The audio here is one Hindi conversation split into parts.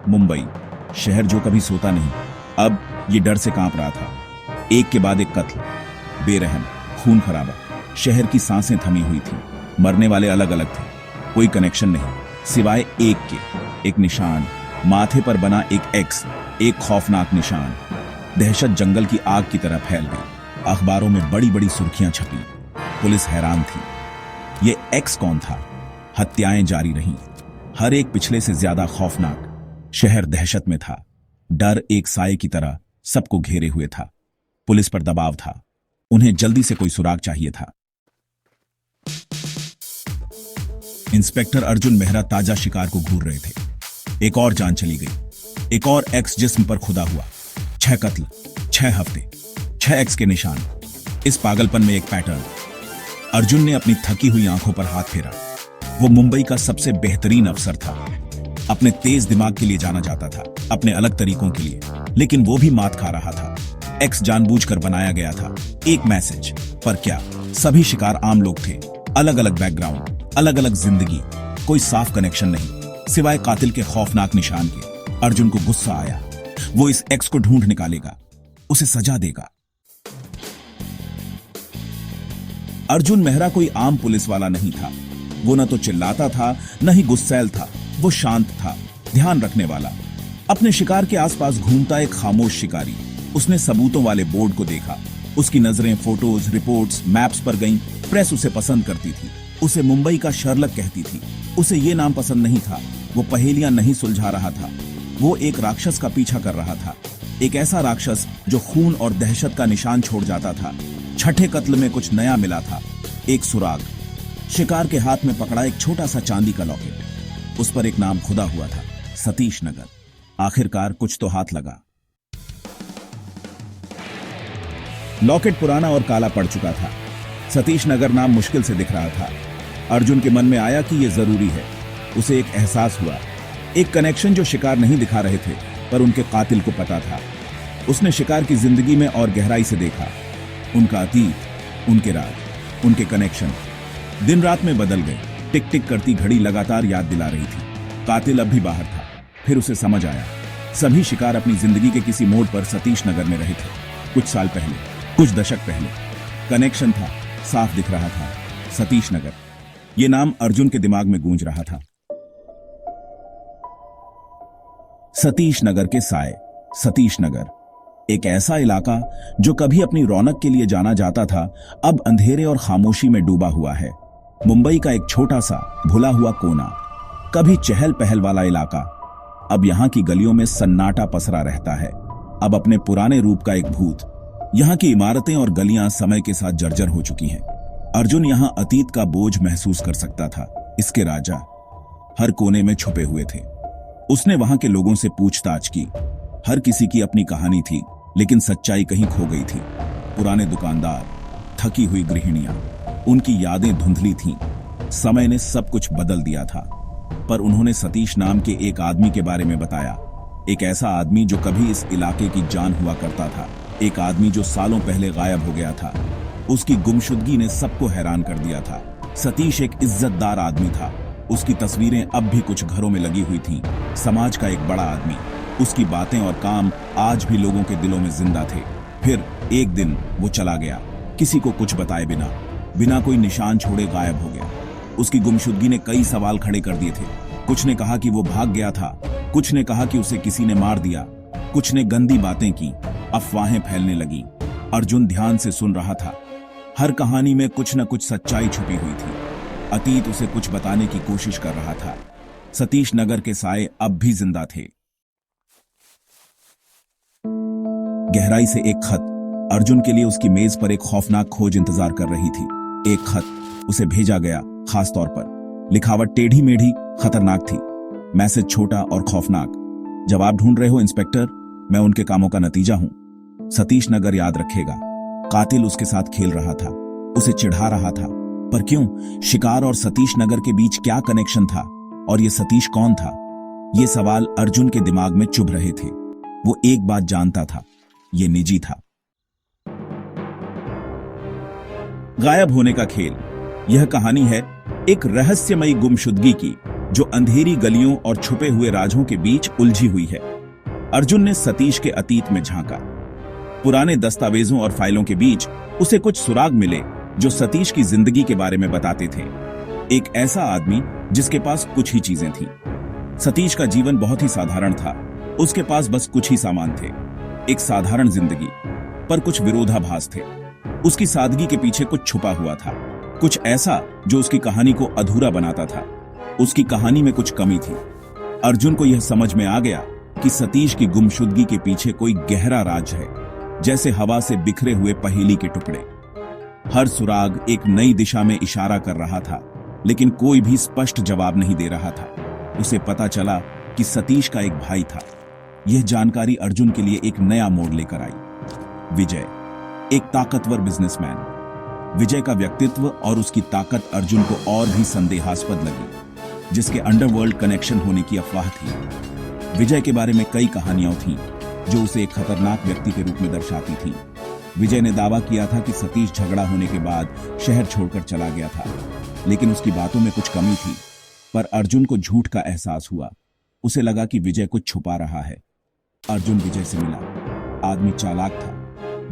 मुंबई, शहर जो कभी सोता नहीं, अब ये डर से कांप रहा था। एक के बाद एक कत्ल, बेरहम, खून खराबा। शहर की सांसें थमी हुई थी। मरने वाले अलग अलग थे, कोई कनेक्शन नहीं, सिवाय एक के। एक निशान, माथे पर बना एक एक्स, एक खौफनाक निशान। दहशत जंगल की आग की तरह फैल गई। अखबारों में बड़ी बड़ी सुर्खियां छपी। पुलिस हैरान थी। ये एक्स कौन था? हत्याएं जारी रहीं, हर एक पिछले से ज्यादा खौफनाक। शहर दहशत में था। डर एक साए की तरह सबको घेरे हुए था। पुलिस पर दबाव था, उन्हें जल्दी से कोई सुराग चाहिए था। इंस्पेक्टर अर्जुन मेहरा ताजा शिकार को घूर रहे थे। एक और जान चली गई, एक और एक्स जिस्म पर खुदा हुआ। 6 कत्ल, 6 हफ्ते, 6 एक्स के निशान। इस पागलपन में एक पैटर्न। अर्जुन ने अपनी थकी हुई आंखों पर हाथ फेरा। वो मुंबई का सबसे बेहतरीन अफसर था। अपने तेज दिमाग के लिए जाना जाता था, अपने अलग तरीकों के लिए, लेकिन वो भी मात खा रहा था। एक्स जानबूझकर बनाया गया था, एक मैसेज। पर क्या? सभी शिकार आम लोग थे, अलग अलग बैकग्राउंड, अलग अलग जिंदगी, कोई साफ कनेक्शन नहीं, सिवाय कातिल के खौफनाक निशान के। अर्जुन को गुस्सा आया। वो इस एक्स को ढूंढ निकालेगा, उसे सजा देगा। अर्जुन मेहरा कोई आम पुलिस वाला नहीं था। वो न तो चिल्लाता था, न ही गुस्सैल था। वो शांत था, ध्यान रखने वाला, अपने शिकार के आसपास घूमता एक खामोश शिकारी। उसने सबूतों वाले बोर्ड को देखा। उसकी नजरें फोटोज, रिपोर्ट्स, मैप्स पर गईं। प्रेस उसे पसंद करती थी, उसे मुंबई का शर्लक कहती थी। उसे ये नाम पसंद नहीं था। वो पहेलियां नहीं सुलझा रहा था, वो एक राक्षस का पीछा कर रहा था। एक ऐसा राक्षस जो खून और दहशत का निशान छोड़ जाता था। छठे कत्ल में कुछ नया मिला था, एक सुराग। शिकार के हाथ में पकड़ा एक छोटा सा चांदी का लॉकेट। उस पर एक नाम खुदा हुआ था, सतीश नगर। आखिरकार कुछ तो हाथ लगा। लॉकेट पुराना और काला पड़ चुका था। सतीश नगर नाम मुश्किल से दिख रहा था। अर्जुन के मन में आया कि यह जरूरी है। उसे एक एहसास हुआ, एक कनेक्शन जो शिकार नहीं दिखा रहे थे, पर उनके कातिल को पता था। उसने शिकार की जिंदगी में और गहराई से देखा। उनका अतीत, उनके राज, उनके कनेक्शन दिन रात में बदल गए। टिक टिक करती घड़ी लगातार याद दिला रही थी, कातिल अब भी बाहर था। फिर उसे समझ आया, सभी शिकार अपनी जिंदगी के किसी मोड़ पर सतीश नगर में रहे थे। कुछ साल पहले, कुछ दशक पहले। कनेक्शन था, साफ दिख रहा था, सतीश नगर। ये नाम अर्जुन के दिमाग में गूंज रहा था। सतीश नगर के साए, सतीश नगर, एक ऐसा इलाका जो कभी अपनी रौनक के लिए जाना जाता था, अब अंधेरे और खामोशी में डूबा हुआ है। मुंबई का एक छोटा सा भुला हुआ कोना, कभी चहल पहल वाला इलाका। अब यहां की गलियों में सन्नाटा पसरा रहता है, अब अपने पुराने रूप का एक भूत। यहां की इमारतें और गलियां समय के साथ जर्जर हो चुकी हैं। अर्जुन यहां अतीत का बोझ महसूस कर सकता था। इसके राजा हर कोने में छुपे हुए थे। उसने वहां के लोगों से पूछताछ की। हर किसी की अपनी कहानी थी, लेकिन सच्चाई कहीं खो गई थी। पुराने दुकानदार, थकी हुई गृहिणियां, उनकी यादें धुंधली थीं। समय ने सब कुछ बदल दिया था, पर उन्होंने सतीश नाम के एक आदमी के बारे में बताया। एक ऐसा आदमी जो कभी इस इलाके की जान हुआ करता था, एक आदमी जो सालों पहले गायब हो गया था। उसकी गुमशुदगी ने सबको हैरान कर दिया था। सतीश एक इज्जतदार आदमी था। उसकी तस्वीरें अब भी कुछ घरों में लगी हुई थीं। समाज का एक बड़ा आदमी। उसकी बातें और काम आज भी लोगों के दिलों में जिंदा थे। फिर एक दिन वो चला गया, किसी को कुछ बताए बिना, बिना कोई निशान छोड़े गायब हो गया। उसकी गुमशुदगी ने कई सवाल खड़े कर दिए थे। कुछ ने कहा कि वो भाग गया था, कुछ ने कहा कि उसे किसी ने मार दिया, कुछ ने गंदी बातें की। अफवाहें फैलने लगी। अर्जुन ध्यान से सुन रहा था। हर कहानी में कुछ न कुछ सच्चाई छुपी हुई थी। अतीत उसे कुछ बताने की कोशिश कर रहा था। सतीश नगर के साए अब भी जिंदा थे। गहराई से एक खत। अर्जुन के लिए उसकी मेज पर एक खौफनाक खोज इंतजार कर रही थी। एक खत उसे भेजा गया खास तौर पर। लिखावट टेढ़ी मेढ़ी, खतरनाक थी। मैसेज छोटा और खौफनाक। जब आप ढूंढ रहे हो इंस्पेक्टर, मैं उनके कामों का नतीजा हूं। सतीश नगर याद रखेगा। कातिल उसके साथ खेल रहा था, उसे चिढ़ा रहा था। पर क्यों? शिकार और सतीश नगर के बीच क्या कनेक्शन था? और ये सतीश कौन था? ये सवाल अर्जुन के दिमाग में चुभ रहे थे। वो एक बात जानता था, ये निजी था। गायब होने का खेल। यह कहानी है एक रहस्यमयी गुमशुदगी की, जो अंधेरी गलियों और छुपे हुए राजों के बीच उलझी हुई है। अर्जुन ने सतीश के अतीत में झांका। पुराने दस्तावेजों और फाइलों के बीच उसे कुछ सुराग मिले जो सतीश की जिंदगी के बारे में बताते थे। एक ऐसा आदमी जिसके पास कुछ ही चीजें थीं। सतीश का जीवन बहुत ही साधारण था। उसके पास बस कुछ ही सामान थे। एक साधारण जिंदगी, पर कुछ विरोधाभास थे। उसकी सादगी के पीछे कुछ छुपा हुआ था, कुछ ऐसा जो उसकी कहानी को अधूरा बनाता था। उसकी कहानी में कुछ कमी थी। अर्जुन को यह समझ में आ गया कि सतीश की गुमशुदगी के पीछे कोई गहरा राज है, जैसे हवा से बिखरे हुए पहेली के टुकड़े। हर सुराग एक नई दिशा में इशारा कर रहा था, लेकिन कोई भी स्पष्ट जवाब नहीं दे रहा था। उसे पता चला कि सतीश का एक भाई था। यह जानकारी अर्जुन के लिए एक नया मोड़ लेकर आई। विजय, एक ताकतवर बिजनेसमैन। विजय का व्यक्तित्व और उसकी ताकत अर्जुन को और भी संदेहास्पद लगी, जिसके अंडरवर्ल्ड कनेक्शन होने की अफवाह थी। विजय के बारे में कई कहानियां थीं जो उसे एक खतरनाक व्यक्ति के रूप में दर्शाती थी। विजय ने दावा किया था कि सतीश झगड़ा होने के बाद शहर छोड़कर चला गया था, लेकिन उसकी बातों में कुछ कमी थी। पर अर्जुन को झूठ का एहसास हुआ। उसे लगा कि विजय कुछ छुपा रहा है। अर्जुन विजय से मिला। आदमी चालाक था,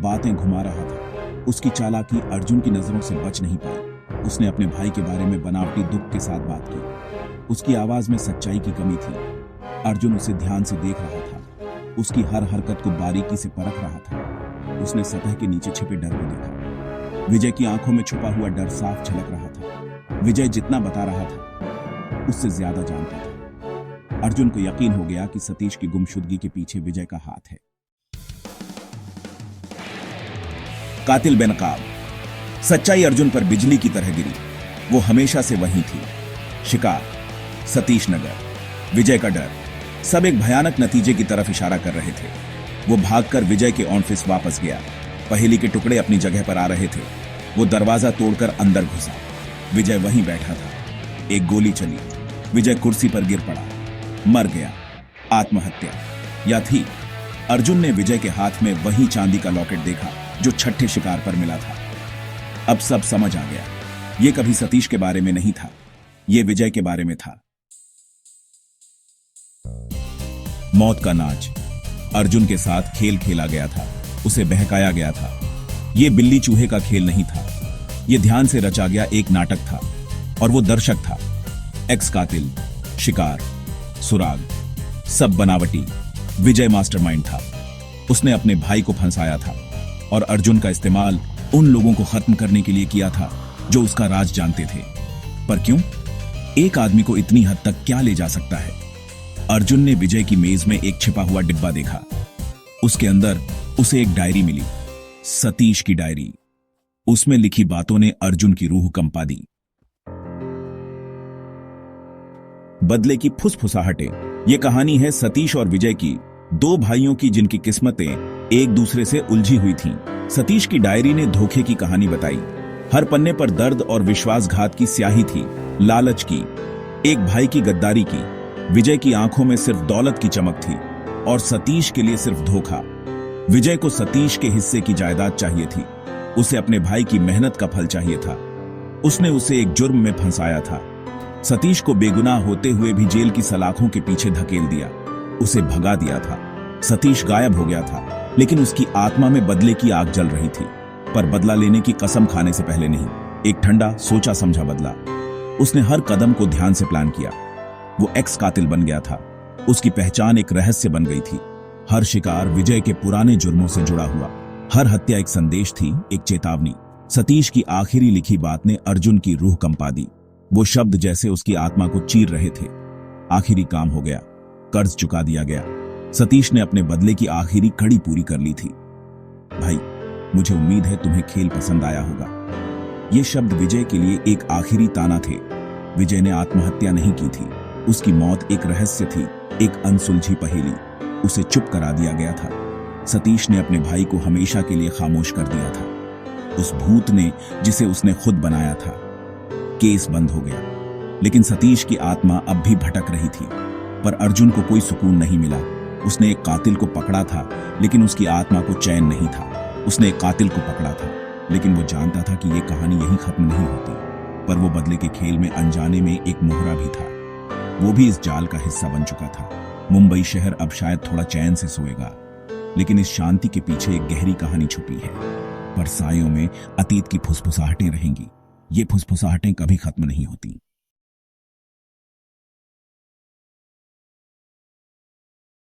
बातें घुमा रहा था। उसकी चालाकी अर्जुन की नजरों से बच नहीं पाई। उसने अपने भाई के बारे में बनावटी दुख के साथ बात की। उसकी आवाज में सच्चाई की कमी थी। अर्जुन उसे ध्यान से देख रहा था, उसकी हर हरकत को बारीकी से परख रहा था। उसने सतह के नीचे छिपे डर को देखा। विजय की आंखों में छुपा हुआ डर साफ झलक रहा था। विजय जितना बता रहा था, उससे ज्यादा जानता था। अर्जुन को यकीन हो गया कि सतीश की गुमशुदगी के पीछे विजय का हाथ है। कातिल बेनकाब। सच्चाई अर्जुन पर बिजली की तरह गिरी। वो हमेशा से वही थी। शिकार, सतीश नगर, विजय का डर, सब एक भयानक नतीजे की तरफ इशारा कर रहे थे। वो भागकर विजय के ऑफिस वापस गया। पहेली के टुकड़े अपनी जगह पर आ रहे थे। वो दरवाजा तोड़कर अंदर घुसा। विजय वहीं बैठा था। एक गोली चली। विजय कुर्सी पर गिर पड़ा, मर गया। आत्महत्या या थी? अर्जुन ने विजय के हाथ में वही चांदी का लॉकेट देखा जो छठे शिकार पर मिला था। अब सब समझ आ गया। यह कभी सतीश के बारे में नहीं था, यह विजय के बारे में था। मौत का नाच। अर्जुन के साथ खेल खेला गया था, उसे बहकाया गया था। यह बिल्ली चूहे का खेल नहीं था, यह ध्यान से रचा गया एक नाटक था। और वो दर्शक था। एक्स कातिल, शिकार, सुराग, सब बनावटी। विजय मास्टरमाइंड था। उसने अपने भाई को फंसाया था और अर्जुन का इस्तेमाल उन लोगों को खत्म करने के लिए किया था जो उसका राज जानते थे। पर क्यों? एक आदमी को इतनी हद तक क्या ले जा सकता है? अर्जुन ने विजय की मेज में एक छिपा हुआ डिब्बा देखा। उसके अंदर उसे एक डायरी मिली, सतीश की डायरी। उसमें लिखी बातों ने अर्जुन की रूह कंपा दी। बदले की फुसफुसाहटें। यह कहानी है सतीश और विजय की, दो भाइयों की जिनकी किस्मतें एक दूसरे से उलझी हुई थीं। सतीश की डायरी ने धोखे की कहानी बताई। हर पन्ने पर दर्द और विश्वासघात की स्याही थी, लालच की, एक भाई की गद्दारी की। विजय की आंखों में सिर्फ दौलत की चमक थी और सतीश के लिए सिर्फ धोखा। विजय को सतीश के हिस्से की जायदाद चाहिए थी। उसे अपने भाई की मेहनत का फल चाहिए था। उसने उसे एक जुर्म में फंसाया था। सतीश को बेगुनाह होते हुए भी जेल की सलाखों के पीछे धकेल दिया, उसे भगा दिया था। सतीश गायब हो गया था, लेकिन उसकी आत्मा में बदले की आग जल रही थी। पर बदला लेने की कसम खाने से पहले नहीं, एक ठंडा सोचा समझा बदला। उसने हर कदम को ध्यान से प्लान किया। वो एक्स कातिल बन गया था। उसकी पहचान एक रहस्य बन गई थी। हर शिकार विजय के पुराने जुर्मों से जुड़ा हुआ। हर हत्या एक संदेश थी, एक चेतावनी। सतीश की आखिरी लिखी बात ने अर्जुन की रूह कंपा दी। वो शब्द जैसे उसकी आत्मा को चीर रहे थे। आखिरी काम हो गया, कर्ज चुका दिया गया। सतीश ने अपने बदले की आखिरी कड़ी पूरी कर ली थी। भाई, मुझे उम्मीद है तुम्हें खेल पसंद आया होगा। ये शब्द विजय के लिए एक आखिरी ताना थे। विजय ने आत्महत्या नहीं की थी। उसकी मौत एक रहस्य थी, एक अनसुलझी पहेली। उसे चुप करा दिया गया था। सतीश ने अपने भाई को हमेशा के लिए खामोश कर दिया था। उस भूत ने जिसे उसने खुद बनाया था। केस बंद हो गया, लेकिन सतीश की आत्मा अब भी भटक रही थी। पर अर्जुन को कोई सुकून नहीं मिला। उसने एक कातिल को पकड़ा था, लेकिन उसकी आत्मा को चैन नहीं था। उसने एक कातिल को पकड़ा था, लेकिन वो जानता था कि यह कहानी यहीं खत्म नहीं होती। पर वो बदले के खेल में अनजाने में एक मोहरा भी था। वो भी इस जाल का हिस्सा बन चुका था। मुंबई शहर अब शायद थोड़ा चैन से सोएगा, लेकिन इस शांति के पीछे एक गहरी कहानी छुपी है। परछाइयों में अतीत की फुसफुसाहटें रहेंगी। ये फुसफुसाहटें कभी खत्म नहीं होती।